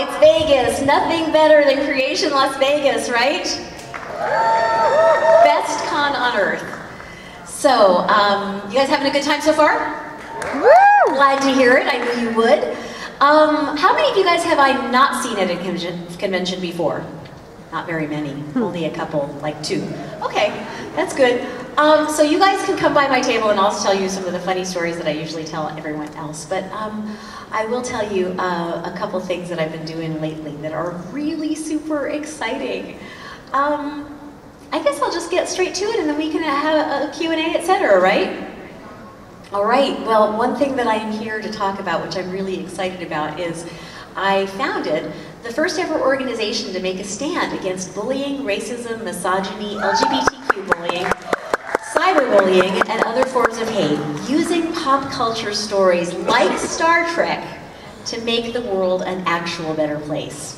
it's Vegas. Nothing better than Creation Las Vegas, right? Best con on earth. So, you guys having a good time so far? Glad to hear it. I knew you would. How many of you guys have I not seen at a convention before? Not very many. Only a couple, like 2. Okay, that's good. So you guys can come by my table and I'll tell you some of the funny stories that I usually tell everyone else. But I will tell you a couple things that I've been doing lately that are really super exciting. I guess I'll just get straight to it and then we can have a Q&A, etc., right? All right, well, one thing that I'm here to talk about, which I'm really excited about, is I founded the first ever organization to make a stand against bullying, racism, misogyny, LGBTQ bullying, cyberbullying, and other forms of hate, using pop culture stories like Star Trek to make the world an actual better place.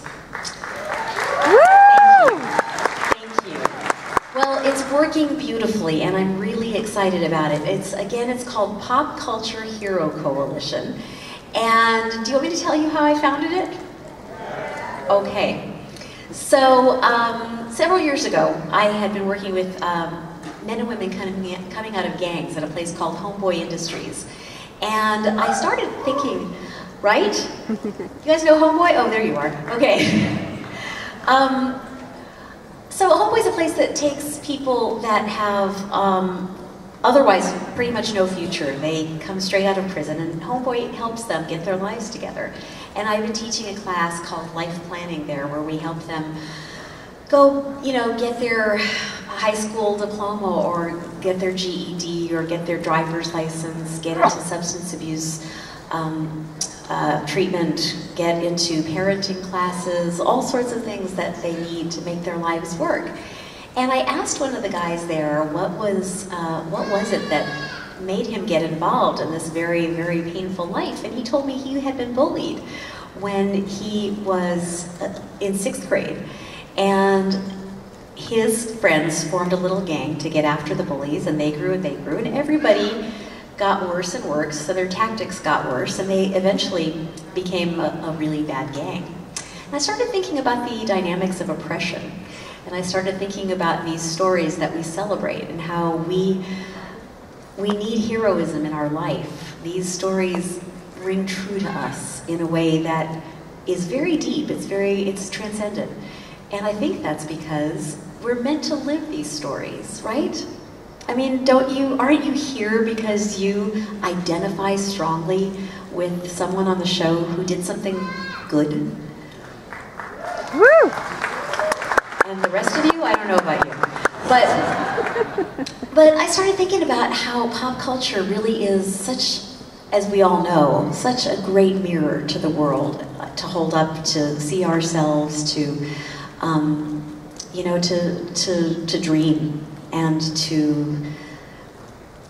Thank you. Well, it's working beautifully, and I'm really excited about it. It's called Pop Culture Hero Coalition. And do you want me to tell you how I founded it? Okay. So, several years ago, I had been working with men and women coming out of gangs at a place called Homeboy Industries. And I started thinking, right? You guys know Homeboy? Oh, there you are. Okay. So Homeboy's a place that takes people that have otherwise pretty much no future. They come straight out of prison, and Homeboy helps them get their lives together. And I've been teaching a class called Life Planning there, where we help them go, get their high school diploma, or get their GED, or get their driver's license, get into substance abuse treatment, get into parenting classes, all sorts of things that they need to make their lives work. And I asked one of the guys there what was it that made him get involved in this very, very painful life. And he told me he had been bullied when he was in 6th grade. And his friends formed a little gang to get after the bullies, and they grew, and everybody got worse and worse, so their tactics got worse, and they eventually became a really bad gang. And I started thinking about the dynamics of oppression, and I started thinking about these stories that we celebrate and how we need heroism in our life. These stories ring true to us in a way that is very deep, it's transcendent. And I think that's because we're meant to live these stories, right? I mean, aren't you here because you identify strongly with someone on the show who did something good? Woo! And the rest of you, I don't know about you. But I started thinking about how pop culture really is such, as we all know, such a great mirror to the world, to hold up, to see ourselves, to dream, and to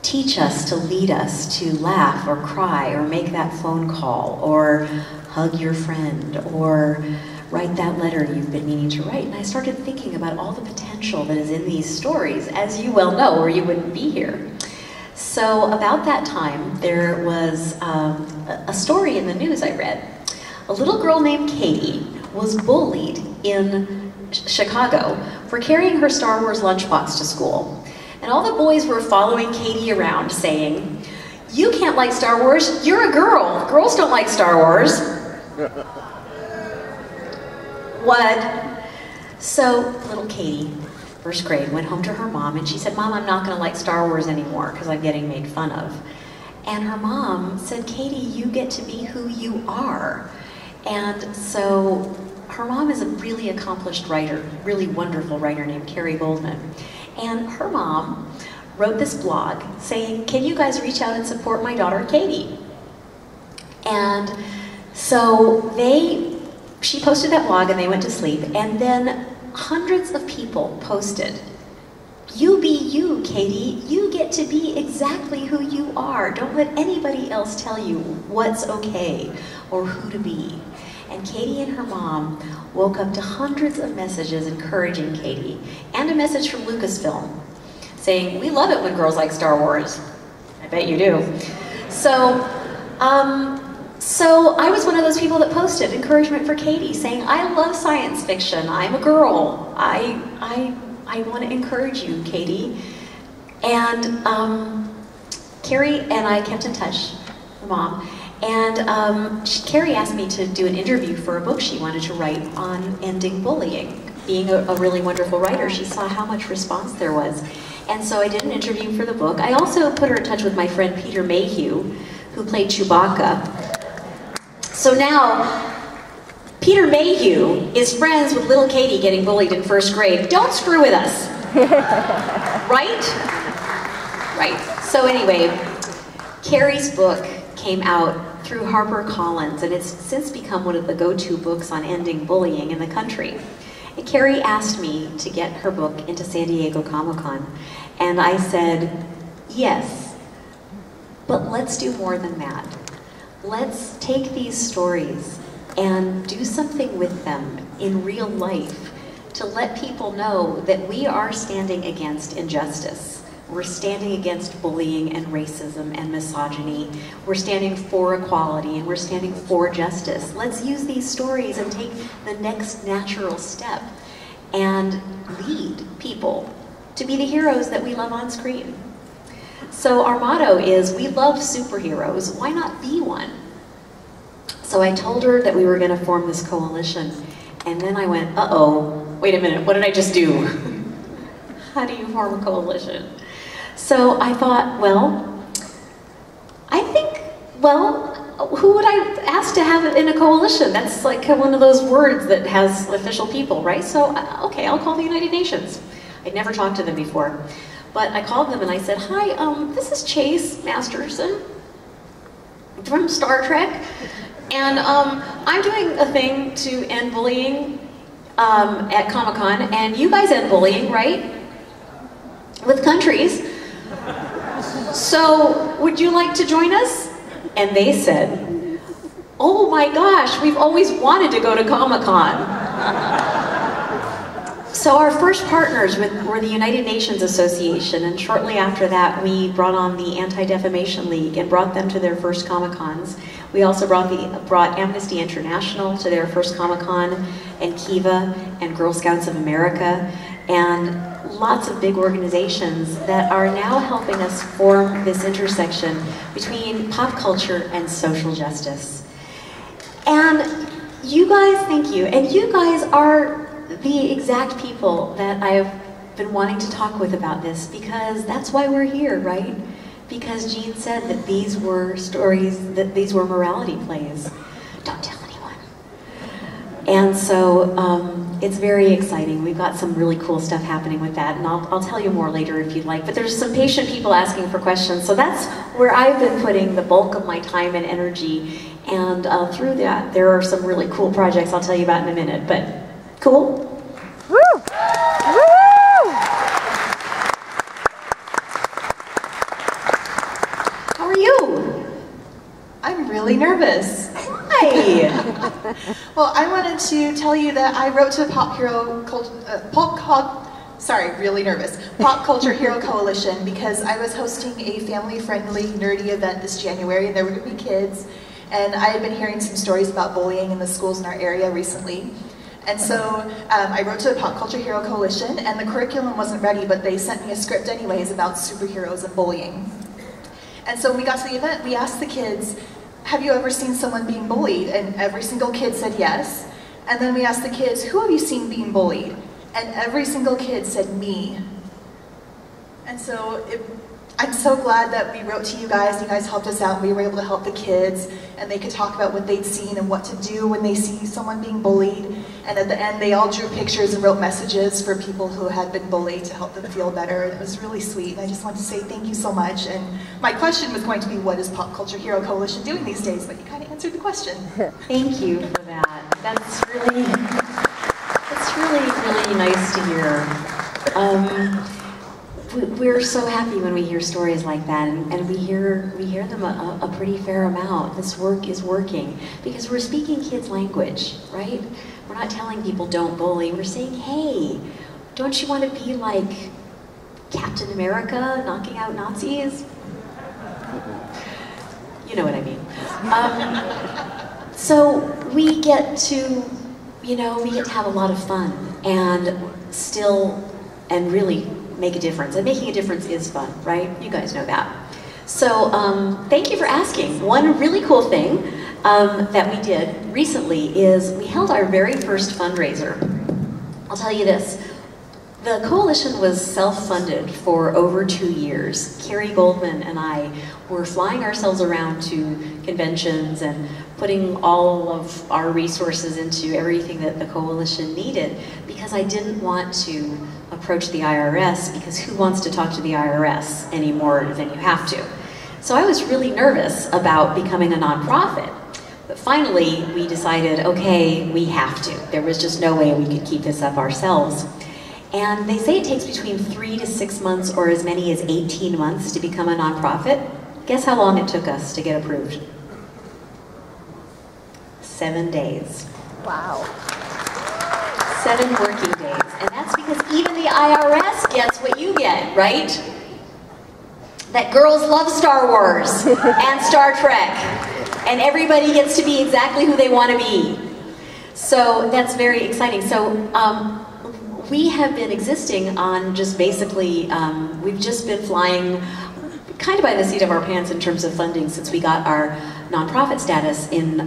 teach us, to lead us, to laugh or cry or make that phone call or hug your friend or write that letter you've been meaning to write. And I started thinking about all the potential that is in these stories, as you well know, or you wouldn't be here. So about that time, there was a story in the news I read. A little girl named Katie was bullied in Chicago for carrying her Star Wars lunchbox to school. And all the boys were following Katie around saying, "You can't like Star Wars, you're a girl. Girls don't like Star Wars." What? So little Katie, 1st grade, went home to her mom and she said, "Mom, I'm not gonna like Star Wars anymore because I'm getting made fun of." And her mom said, "Katie, you get to be who you are." And so her mom is a really accomplished writer, really wonderful writer named Carrie Goldman. And her mom wrote this blog saying, "Can you guys reach out and support my daughter, Katie?" And so she posted that blog and they went to sleep, and then hundreds of people posted, "You be you, Katie. You get to be exactly who you are. Don't let anybody else tell you what's okay or who to be." And Katie and her mom woke up to hundreds of messages encouraging Katie, and a message from Lucasfilm saying, "We love it when girls like Star Wars." I bet you do. So So I was one of those people that posted encouragement for Katie, saying, I love science fiction, I'm a girl, I want to encourage you, Katie. And Carrie and I kept in touch, her mom, and Carrie asked me to do an interview for a book she wanted to write on ending bullying. Being a really wonderful writer, she saw how much response there was. And so I did an interview for the book. I also put her in touch with my friend Peter Mayhew, who played Chewbacca. So now, Peter Mayhew is friends with little Katie getting bullied in first grade. Don't screw with us. Right? Right. So anyway, Carrie's book came out through HarperCollins, and it's since become one of the go-to books on ending bullying in the country. And Carrie asked me to get her book into San Diego Comic-Con, and I said, yes, but let's do more than that. Let's take these stories and do something with them in real life to let people know that we are standing against injustice. We're standing against bullying and racism and misogyny. We're standing for equality and we're standing for justice. Let's use these stories and take the next natural step and lead people to be the heroes that we love on screen. So our motto is, we love superheroes, why not be one? So I told her that we were going to form this coalition, and then I went, uh-oh, wait a minute, what did I just do? How do you form a coalition? So I thought, well, who would I ask to have it in a coalition? That's like one of those words that has official people, right? So, okay, I'll call the United Nations. I'd never talked to them before. But I called them and I said, hi, this is Chase Masterson from Star Trek. And I'm doing a thing to end bullying at Comic-Con, and you guys end bullying, right? With countries. So, would you like to join us? And they said, oh my gosh, we've always wanted to go to Comic-Con. So our first partners were the United Nations Association, and shortly after that we brought on the Anti-Defamation League and brought them to their first Comic-Cons. We also brought Amnesty International to their first Comic-Con, and Kiva, and Girl Scouts of America, and lots of big organizations that are now helping us form this intersection between pop culture and social justice. And you guys, thank you, and you guys are the exact people that I've been wanting to talk with about this, because that's why we're here, right? Because Jean said that these were stories, that these were morality plays. Don't tell anyone. And so it's very exciting. We've got some really cool stuff happening with that, and I'll tell you more later if you'd like. But there's some patient people asking for questions, so that's where I've been putting the bulk of my time and energy. And through that, there are some really cool projects I'll tell you about in a minute. But cool? Woo! Woo! How are you? I'm really nervous. Hi! Well, I wanted to tell you that I wrote to Pop Culture Hero Coalition, because I was hosting a family-friendly, nerdy event this January, and there were going to be kids, and I had been hearing some stories about bullying in the schools in our area recently. And so I wrote to the Pop Culture Hero Coalition, and the curriculum wasn't ready, but they sent me a script anyways about superheroes and bullying. And so when we got to the event, we asked the kids, have you ever seen someone being bullied? And every single kid said yes. And then we asked the kids, who have you seen being bullied? And every single kid said me. And so I'm so glad that we wrote to you guys helped us out, and we were able to help the kids, and they could talk about what they'd seen and what to do when they see someone being bullied. And at the end, they all drew pictures and wrote messages for people who had been bullied to help them feel better. And it was really sweet. And I just want to say thank you so much. And my question was going to be, what is Pop Culture Hero Coalition doing these days? But you kind of answered the question. Thank you for that. That's really nice to hear. We're so happy when we hear stories like that, and we hear them a pretty fair amount. This work is working because we're speaking kids' language, right? We're not telling people don't bully. We're saying, hey, don't you want to be like Captain America knocking out Nazis? You know what I mean. So we get to, we get to have a lot of fun and really make a difference. And making a difference is fun, right? You guys know that. So thank you for asking. One really cool thing that we did recently is we held our very first fundraiser. I'll tell you this. The coalition was self-funded for over 2 years. Carrie Goldman and I were flying ourselves around to conventions and putting all of our resources into everything that the coalition needed because I didn't want to approach the IRS because who wants to talk to the IRS any more than you have to? So I was really nervous about becoming a nonprofit. But finally, we decided, okay, we have to. There was just no way we could keep this up ourselves. And they say it takes between 3 to 6 months or as many as 18 months to become a nonprofit. Guess how long it took us to get approved? 7 days. Wow. 7 working days. And that's because even the IRS gets what you get, right? That girls love Star Wars and Star Trek. And everybody gets to be exactly who they want to be. So that's very exciting. So we have been existing on just basically, we've just been flying kind of by the seat of our pants in terms of funding since we got our nonprofit status in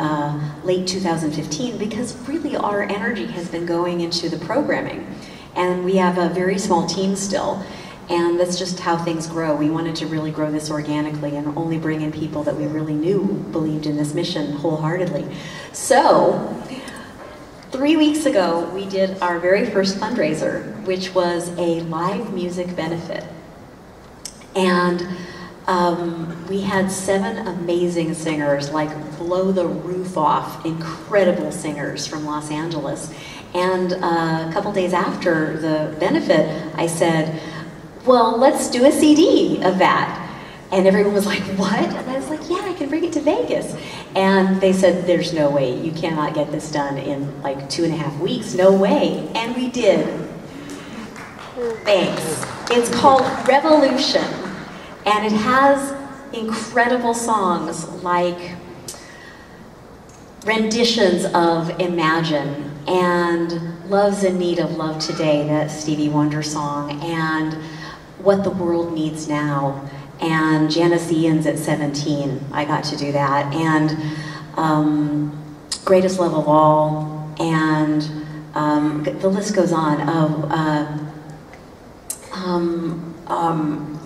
late 2015 because really our energy has been going into the programming. And we have a very small team still. And that's just how things grow. We wanted to really grow this organically and only bring in people that we really knew believed in this mission wholeheartedly. So, 3 weeks ago, we did our very first fundraiser, which was a live music benefit. And we had 7 amazing singers, like blow the roof off, incredible singers from Los Angeles. And a couple days after the benefit, I said, well, let's do a CD of that. And everyone was like, what? And I was like, yeah, I can bring it to Vegas. And they said, there's no way. You cannot get this done in like 2.5 weeks. No way. And we did. Thanks. It's called Revolution. And it has incredible songs like renditions of Imagine and Love's in Need of Love Today, that Stevie Wonder song, and What the World Needs Now, and Janice Ian's at 17. I got to do that. And Greatest Love of All, and the list goes on.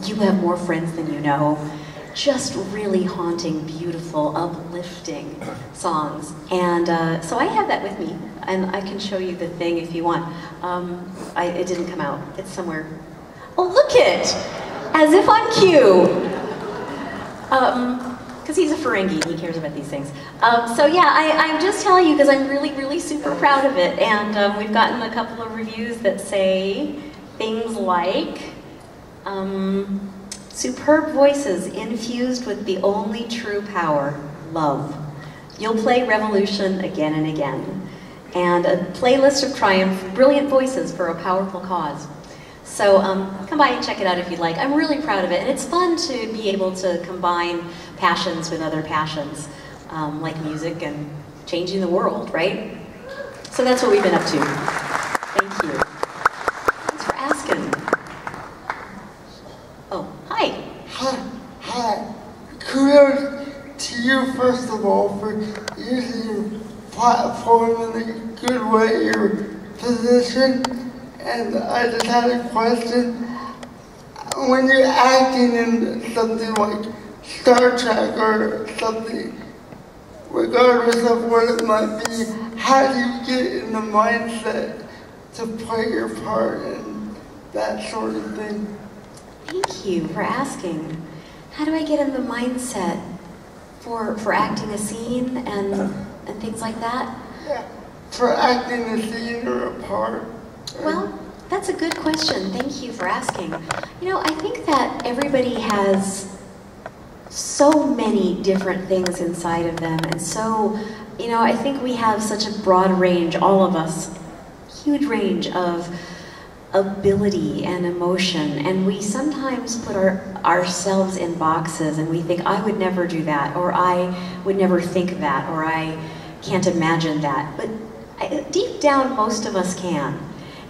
You Have More Friends Than You Know. Just really haunting, beautiful, uplifting songs. And so I have that with me, and I can show you the thing if you want. It didn't come out. It's somewhere. Oh, look it! As if I'm cute. Because he's a Ferengi, he cares about these things. So yeah, I'm just telling you because I'm really, really super proud of it. And we've gotten a couple of reviews that say things like, superb voices infused with the only true power, love. You'll play Revolution again and again. And a playlist of triumph, brilliant voices for a powerful cause. So come by and check it out if you'd like. I'm really proud of it, and it's fun to be able to combine passions with other passions, like music and changing the world, right? So that's what we've been up to. Thank you. Thanks for asking. Oh, hi. Hi. Kudos to you, first of all, for using your platform in a good way, your position. And I just had a question. When you're acting in something like Star Trek or something, regardless of what it might be, how do you get in the mindset to play your part and that sort of thing? Thank you for asking. How do I get in the mindset for acting a scene and things like that? Yeah, for acting a scene or a part. Well, that's a good question. Thank you for asking. I think that everybody has so many different things inside of them, and so, I think we have such a broad range, all of us, huge range of ability and emotion, and we sometimes put ourselves in boxes and we think, I would never do that, or I would never think that, or I can't imagine that. But deep down, most of us can.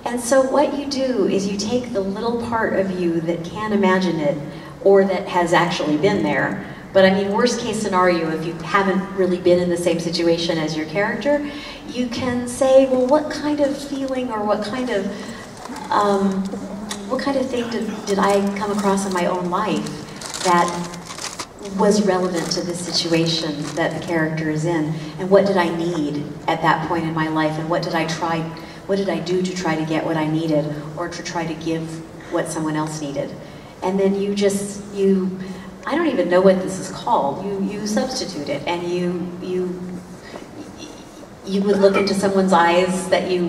And so what you do is you take the little part of you that can imagine it, or that has actually been there. But I mean, worst case scenario, if you haven't really been in the same situation as your character, you can say, well, what kind of feeling or what kind of thing did I come across in my own life that was relevant to this situation that the character is in, and what did I need at that point in my life, and what did I do to try to get what I needed, or to try to give what someone else needed. And then I don't even know what this is called, you substitute it, and you would look into someone's eyes that you're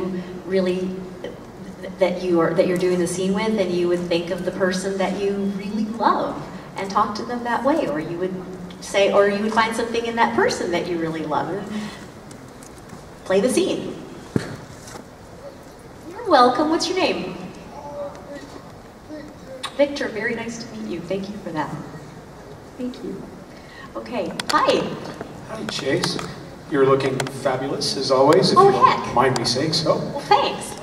doing the scene with, and you would think of the person that you really love and talk to them that way, or you would say, or you would find something in that person that you really love and play the scene. You're welcome. What's your name? Victor, very nice to meet you. Thank you for that. Thank you. Okay, hi. Hi, Chase. You're looking fabulous, as always, if Oh, you don't heck. mind me saying so. Well, thanks.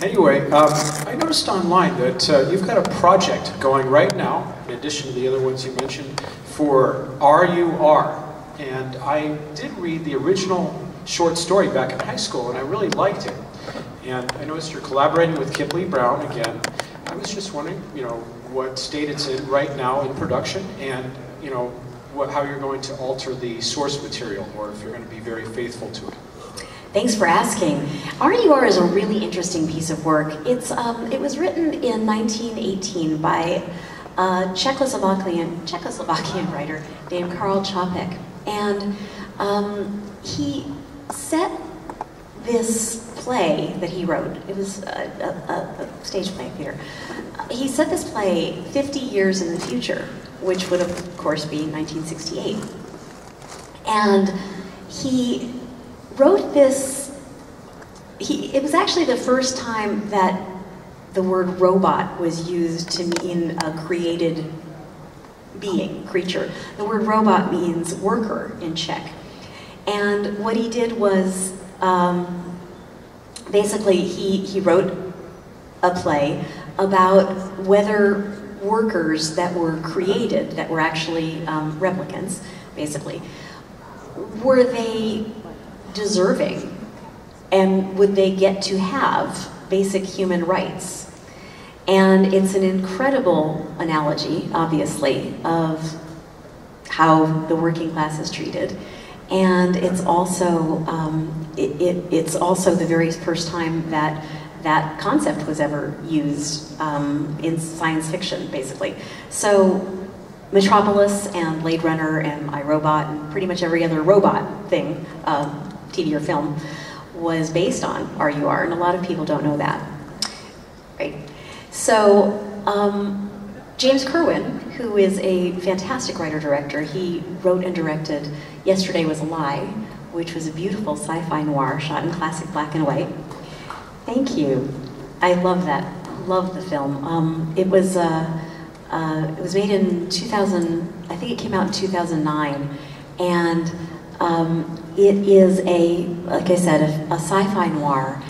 Anyway, I noticed online that you've got a project going right now, in addition to the other ones you mentioned, for R.U.R. And I did read the original short story back in high school, and I really liked it. And I noticed you're collaborating with Kipley Brown again. I was just wondering, what state it's in right now in production, and how you're going to alter the source material, or if you're going to be very faithful to it. Thanks for asking. R.U.R. is a really interesting piece of work. It was written in 1918 by a Czechoslovakian writer named Karl Čapek, and he set this play that he wrote. It was a stage play, Peter. He set this play 50 years in the future, which would of course be 1968. And he wrote this, it was actually the first time that the word robot was used to mean a created being, creature. The word robot means worker in Czech. And what he did was, basically he wrote a play about whether workers that were created, that were actually replicants, basically, were they deserving, and would they get to have basic human rights? And it's an incredible analogy, obviously, of how the working class is treated. And it's also it's also the very first time that that concept was ever used in science fiction, basically. So Metropolis and Blade Runner and I, Robot and pretty much every other robot thing, TV or film, was based on R.U.R. and a lot of people don't know that, right? So James Kerwin, who is a fantastic writer-director, he wrote and directed Yesterday Was a Lie, which was a beautiful sci-fi noir shot in classic black and white. Thank you. I love that. Love the film. It was made in 2000. I think it came out in 2009, and it is like I said, a sci-fi noir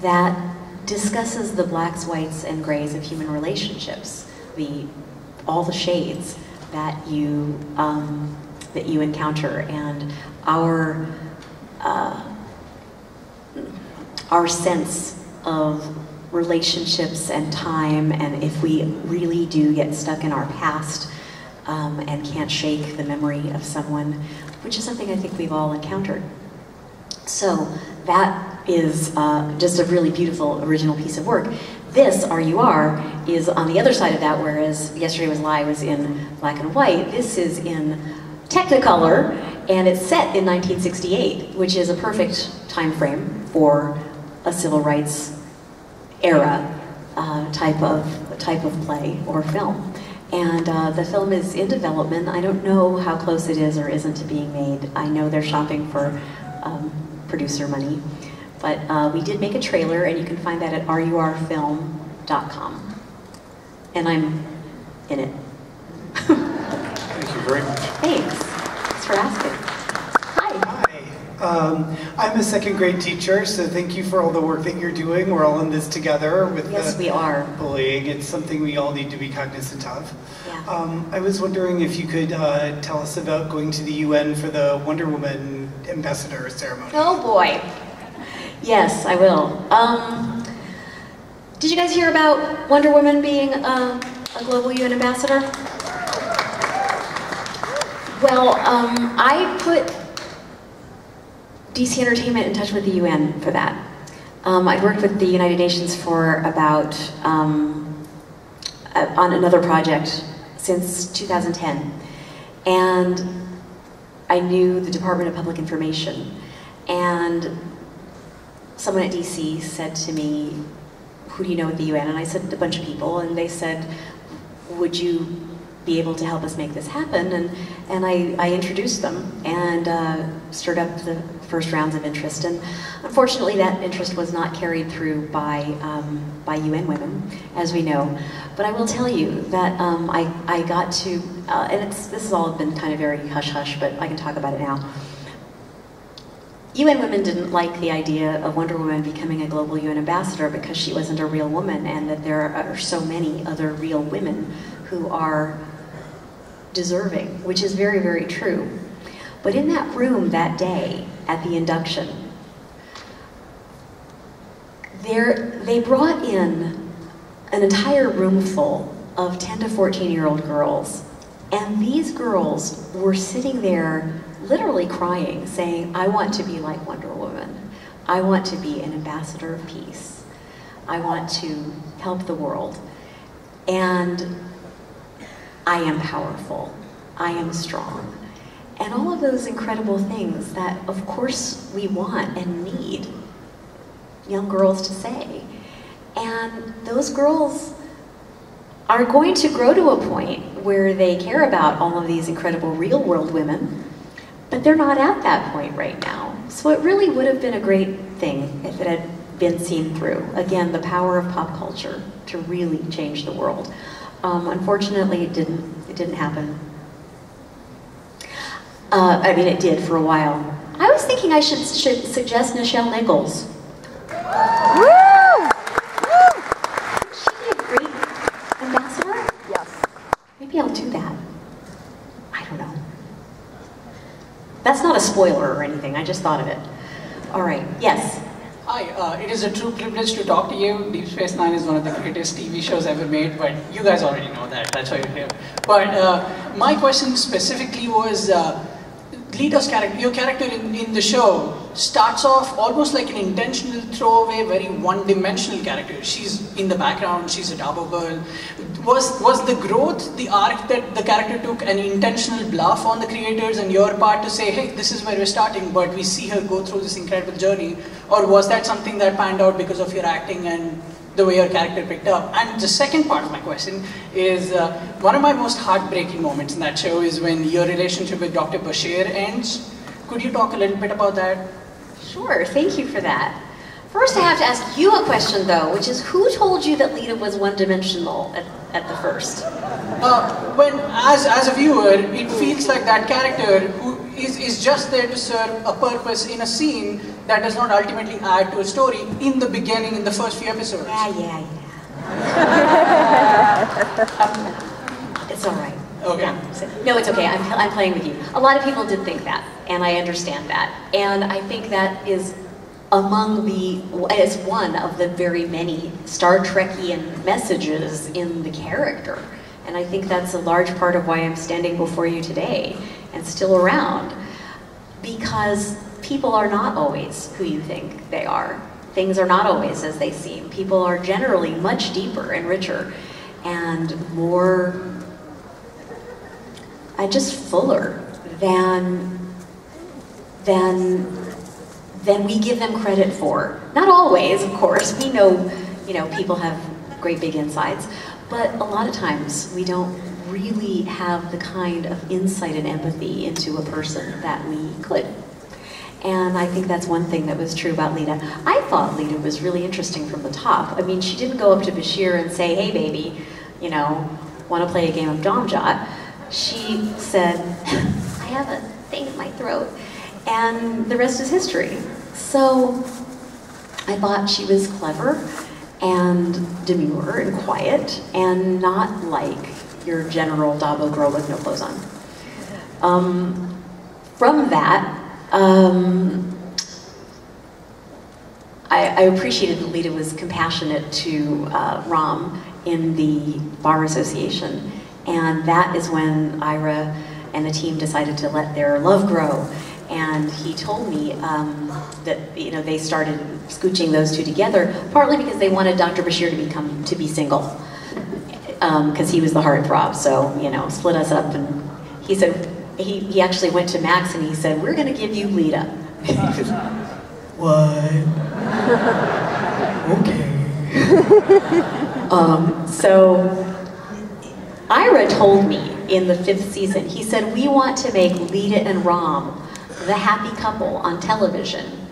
that discusses the blacks, whites, and grays of human relationships, all the shades that you encounter, and our sense of relationships and time, and if we really do get stuck in our past and can't shake the memory of someone, which is something I think we've all encountered. So that is just a really beautiful original piece of work. This, R.U.R., is on the other side of that, whereas Yesterday Was a Lie was in black and white. This is in Technicolor, and it's set in 1968, which is a perfect time frame for a civil rights era type of play or film. And the film is in development. I don't know how close it is or isn't to being made. I know they're shopping for producer money. But we did make a trailer, and you can find that at RURfilm masterson.com. And I'm in it. Thank you very much. Thanks. Thanks for asking. Hi. Hi. I'm a second grade teacher, so thank you for all the work that you're doing. We're all in this together with Yes, we are. bullying. It's something we all need to be cognizant of. Yeah. I was wondering if you could tell us about going to the UN for the Wonder Woman ambassador ceremony. Oh boy. Yes, I will. Did you guys hear about Wonder Woman being a global UN ambassador? Well, I put DC Entertainment in touch with the UN for that. I'd worked with the United Nations for about, on another project since 2010. And I knew the Department of Public Information. And someone at DC said to me, who do you know at the UN? And I said, a bunch of people. And they said, would you be able to help us make this happen? And I introduced them and stirred up the first rounds of interest. And unfortunately, that interest was not carried through by UN women, as we know. But I will tell you that I got to, and this has all been kind of very hush-hush, but I can talk about it now. UN women didn't like the idea of Wonder Woman becoming a global UN ambassador because she wasn't a real woman, and that there are so many other real women who are deserving, which is very, very true. But in that room that day at the induction, they brought in an entire room full of 10 to 14-year-old girls, and these girls were sitting there literally crying, saying, I want to be like Wonder Woman. I want to be an ambassador of peace. I want to help the world. And I am powerful. I am strong. And all of those incredible things that, of course, we want and need young girls to say. And those girls are going to grow to a point where they care about all of these incredible real-world women, but they're not at that point right now. So it really would have been a great thing if it had been seen through. Again, the power of pop culture to really change the world. Unfortunately, it didn't happen. I mean, it did for a while. I was thinking I should suggest Nichelle Nichols. Woo! Would she be a great ambassador? Yes. Maybe I'll do that. I don't know. That's not a spoiler or anything, I just thought of it. All right, yes. Hi, it is a true privilege to talk to you. Deep Space Nine is one of the greatest TV shows ever made, but you guys already know that, that's why you're here. But my question specifically was, Lita's character, your character in the show, starts off almost like an intentional throwaway, very one-dimensional character. She's in the background, she's a Dabo girl. Was the growth, the arc that the character took, an intentional bluff on the creators and your part to say, hey, this is where we're starting, but we see her go through this incredible journey? Or was that something that panned out because of your acting and the way your character picked up? And the second part of my question is, one of my most heartbreaking moments in that show is when your relationship with Dr. Bashir ends. Could you talk a little bit about that? Sure, thank you for that. First, I have to ask you a question, though, which is, who told you that Lita was one-dimensional at the first? As a viewer, it feels like that character who is just there to serve a purpose in a scene that does not ultimately add to a story in the beginning, in the first few episodes. Yeah. It's all right. Okay. Yeah. No, it's okay. I'm playing with you. A lot of people did think that, and I understand that. And I think that is as one of the very many Star Trekian messages in the character. And I think that's a large part of why I'm standing before you today and still around. Because people are not always who you think they are. Things are not always as they seem. People are generally much deeper and richer and more, just fuller than we give them credit for. Not always, of course. We know, people have great big insides, but a lot of times we don't really have the kind of insight and empathy into a person that we could. And I think that's one thing that was true about Lita. I thought Lita was really interesting from the top. I mean, she didn't go up to Bashir and say, hey baby, you know, want to play a game of Domjot. She said, I have a thing in my throat. And the rest is history. So I thought she was clever and demure and quiet and not like your general Dabo girl with no clothes on. From that, I appreciated that Lita was compassionate to Ram in the bar association, and that is when Ira and the team decided to let their love grow. And he told me that they started scooching those two together, partly because they wanted Dr. Bashir to be single, because he was the heartthrob. So split us up, and he said he actually went to Max and he said, we're going to give you Lita. What? Okay. So Ira told me in the 5th season, he said, we want to make Lita and Ram the happy couple on television.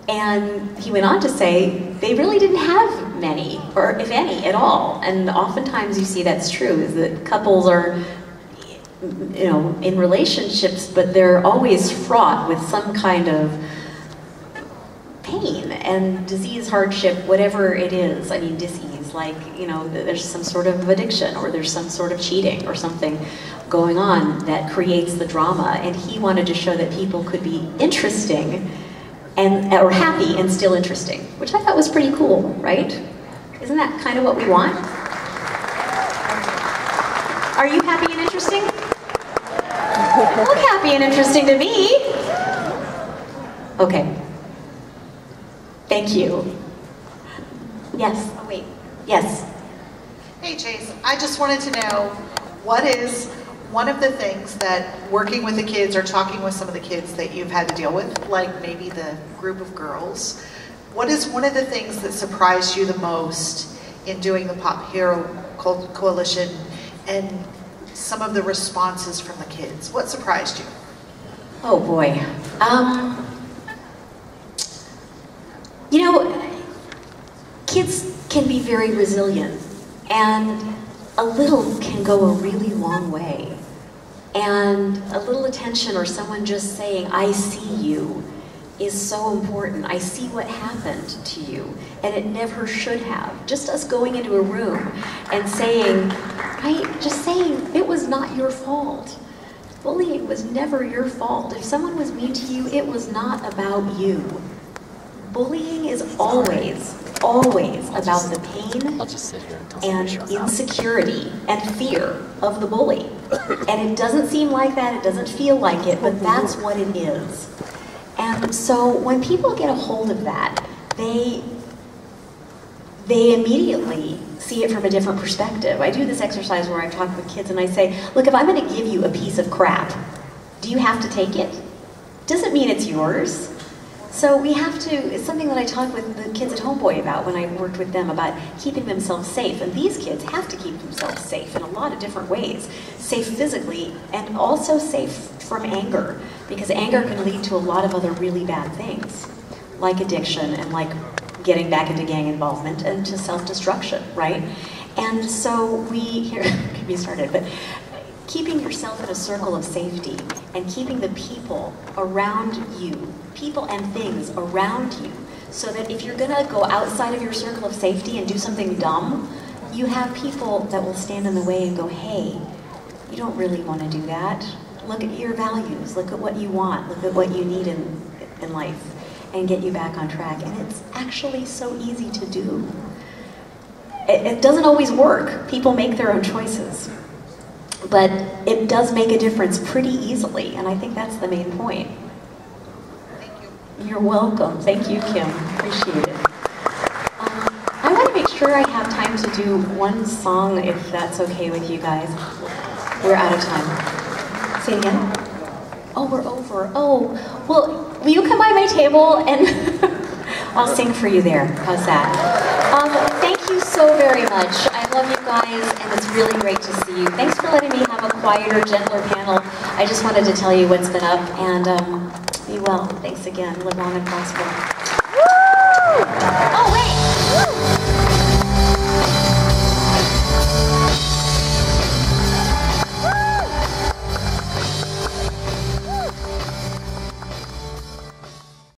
And he went on to say they really didn't have many, or if any at all. And oftentimes you see that's true, is that couples are in relationships, but they're always fraught with some kind of pain and disease, hardship, whatever it is. I mean, disease, like, there's some sort of addiction, or there's some sort of cheating or something going on that creates the drama. And he wanted to show that people could be interesting or happy and still interesting, which I thought was pretty cool, right? Isn't that kind of what we want? Are you happy and interesting? You look happy and interesting to me. Okay. Thank you. Yes. Oh, wait. Yes. Hey, Chase. I just wanted to know, what is one of the things that working with the kids or talking with some of the kids that you've had to deal with, like maybe the group of girls, what is one of the things that surprised you the most in doing the Pop Hero Coalition and some of the responses from the kids? What surprised you? Oh boy. Kids can be very resilient, and a little can go a really long way. And a little attention or someone just saying, I see you, is so important. I see what happened to you, and it never should have. Just us going into a room and saying, right, just saying, it was not your fault. Bullying was never your fault. If someone was mean to you, it was not about you. Bullying is always about the pain and insecurity and fear of the bully. And it doesn't seem like that, it doesn't feel like it, but that's what it is. And so when people get a hold of that, they immediately see it from a different perspective. I do this exercise where I talk with kids and I say, look, if I'm going to give you a piece of crap, do you have to take it? Doesn't mean it's yours. So we have to, it's something that I talked with the kids at Homeboy about when I worked with them about keeping themselves safe. And these kids have to keep themselves safe in a lot of different ways. Safe physically, and also safe from anger, because anger can lead to a lot of other really bad things, like addiction and like getting back into gang involvement and to self-destruction, right? And so here can be started, but keeping yourself in a circle of safety and keeping the people around you, people and things around you, so that if you're gonna go outside of your circle of safety and do something dumb, you have people that will stand in the way and go, hey, you don't really want to do that. Look at your values, look at what you want, look at what you need in life, and get you back on track. And it's actually so easy to do. It doesn't always work. People make their own choices. But it does make a difference pretty easily, and I think that's the main point. Thank you. You're welcome. Thank you, Kim. Appreciate it. I want to make sure I have time to do one song, if that's okay with you guys. We're out of time. Say it again. Oh, we're over. Oh, well, will you come by my table and I'll sing for you there. How's that? Thank you so very much. I love you guys, and it's really great to see you. Thanks for letting me have a quieter, gentler panel. I just wanted to tell you what's been up, and be well. well. Thanks again. Live on and prosper.